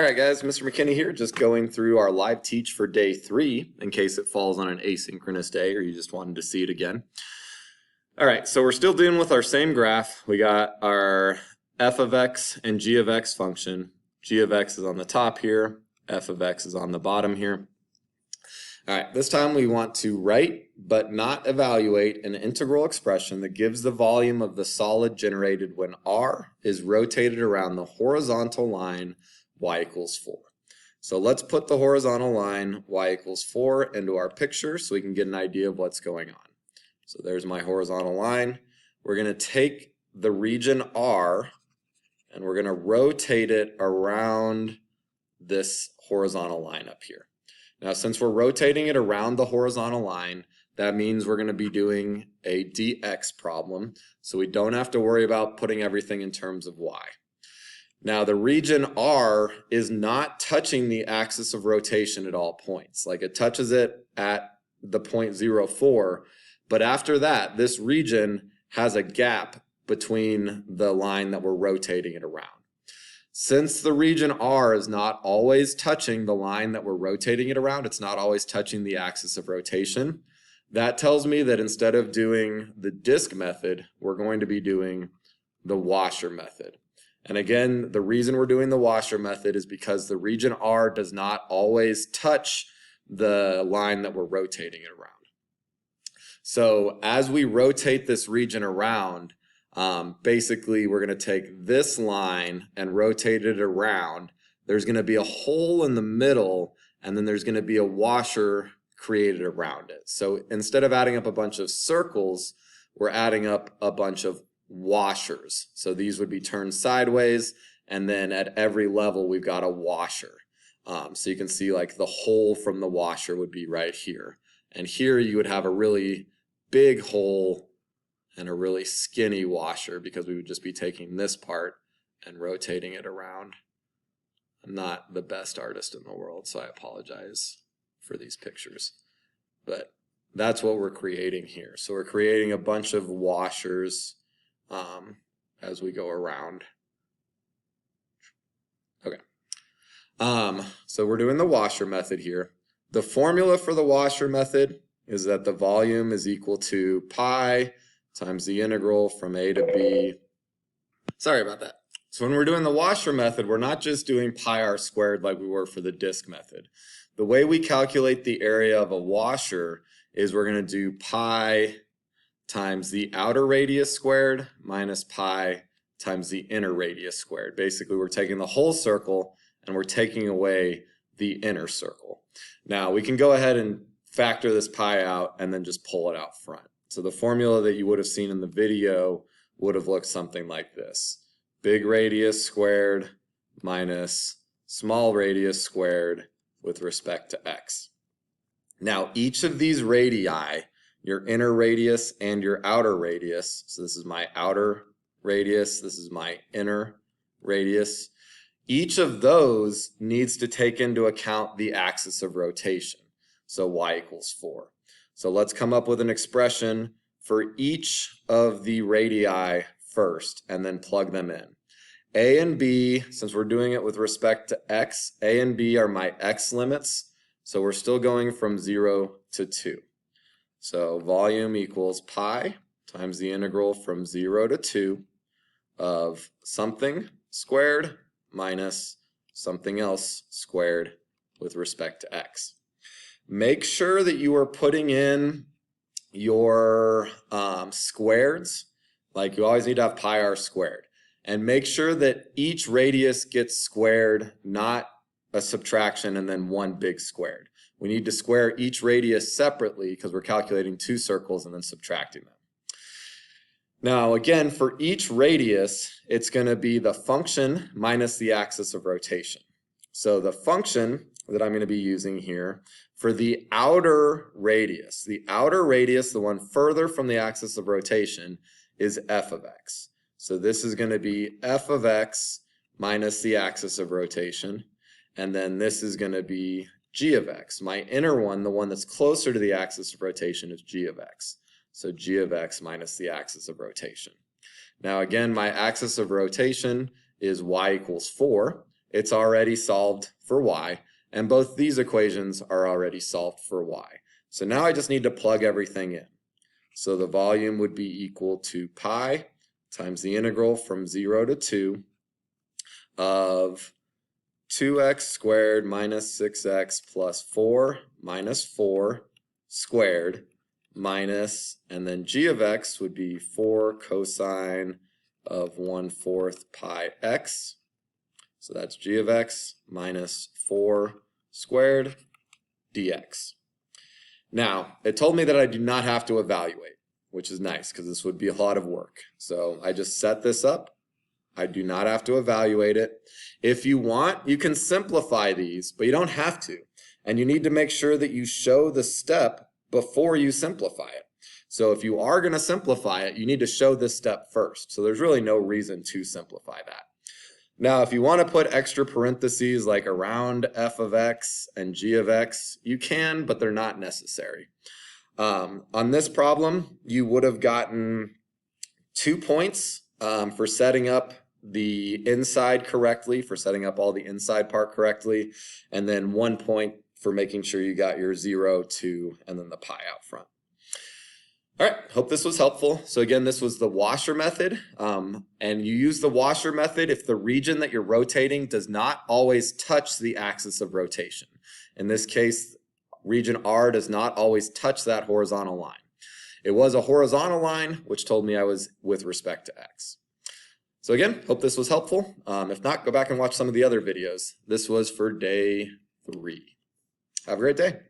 All right, guys, Mr. McKinney here, just going through our live teach for day 3 in case it falls on an asynchronous day or you just wanted to see it again. All right, so we're still dealing with our same graph. We got our f of x and g of x function. G of x is on the top here, f of x is on the bottom here. All right, this time we want to write but not evaluate an integral expression that gives the volume of the solid generated when r is rotated around the horizontal line y equals 4. So let's put the horizontal line y equals 4 into our picture so we can get an idea of what's going on. So there's my horizontal line. We're going to take the region R and we're going to rotate it around this horizontal line up here. Now, since we're rotating it around the horizontal line, that means we're going to be doing a dx problem, so we don't have to worry about putting everything in terms of y. Now, the region R is not touching the axis of rotation at all points. Like, it touches it at the point 0,4, but after that, this region has a gap between the line that we're rotating it around. Since the region R is not always touching the line that we're rotating it around, it's not always touching the axis of rotation, that tells me that instead of doing the disk method, we're going to be doing the washer method. And again, the reason we're doing the washer method is because the region R does not always touch the line that we're rotating it around. So as we rotate this region around, basically we're going to take this line and rotate it around. There's going to be a hole in the middle, and then there's going to be a washer created around it. So instead of adding up a bunch of circles, we're adding up a bunch of washers. So these would be turned sideways, and then at every level we've got a washer. So you can see like the hole from the washer would be right here. And here you would have a really big hole and a really skinny washer because we would just be taking this part and rotating it around. I'm not the best artist in the world, so I apologize for these pictures. But that's what we're creating here. So we're creating a bunch of washers as we go around. Okay. So we're doing the washer method here. The formula for the washer method is that the volume is equal to pi times the integral from a to b. Sorry about that. So when we're doing the washer method, we're not just doing pi r squared like we were for the disk method. The way we calculate the area of a washer is we're going to do pi times the outer radius squared minus pi times the inner radius squared. Basically, we're taking the whole circle and we're taking away the inner circle. Now, we can go ahead and factor this pi out and then just pull it out front. So the formula that you would have seen in the video would have looked something like this. Big radius squared minus small radius squared with respect to x. Now, each of these radii, your inner radius and your outer radius, so this is my outer radius, this is my inner radius, each of those needs to take into account the axis of rotation, so y equals 4. So let's come up with an expression for each of the radii first and then plug them in. A and B, since we're doing it with respect to x, A and B are my x limits, so we're still going from 0 to 2. So volume equals pi times the integral from 0 to 2 of something squared minus something else squared with respect to x. Make sure that you are putting in your squareds, like you always need to have pi r squared. And make sure that each radius gets squared, not a subtraction and then one big squared. We need to square each radius separately because we're calculating 2 circles and then subtracting them. Now again, for each radius, it's going to be the function minus the axis of rotation. So the function that I'm going to be using here for the outer radius, the one further from the axis of rotation, is f of x. So this is going to be f of x minus the axis of rotation, and then this is going to be g of x. My inner one, the one that's closer to the axis of rotation, is g of x. So g of x minus the axis of rotation. Now again, my axis of rotation is y equals 4, it's already solved for y, and both these equations are already solved for y. So now I just need to plug everything in. So the volume would be equal to pi times the integral from 0 to 2 of 2x squared minus 6x plus 4 minus 4 squared minus, and then g of x would be 4 cosine of 1/4 pi x. So that's g of x minus 4 squared dx. Now, it told me that I do not have to evaluate, which is nice because this would be a lot of work. So I just set this up. I do not have to evaluate it. If you want, you can simplify these, but you don't have to. And you need to make sure that you show the step before you simplify it. So if you are going to simplify it, you need to show this step first. So there's really no reason to simplify that. Now, if you want to put extra parentheses like around f of x and g of x, you can, but they're not necessary. On this problem, you would have gotten 2 points for setting up the inside correctly, for setting up all the inside part correctly, and then 1 point for making sure you got your 0, 2, and then the pi out front. All right, hope this was helpful. So again, this was the washer method, and you use the washer method if the region that you're rotating does not always touch the axis of rotation. In this case, region R does not always touch that horizontal line. It was a horizontal line, which told me I was with respect to x. So again, hope this was helpful. If not, go back and watch some of the other videos. This was for day 3. Have a great day.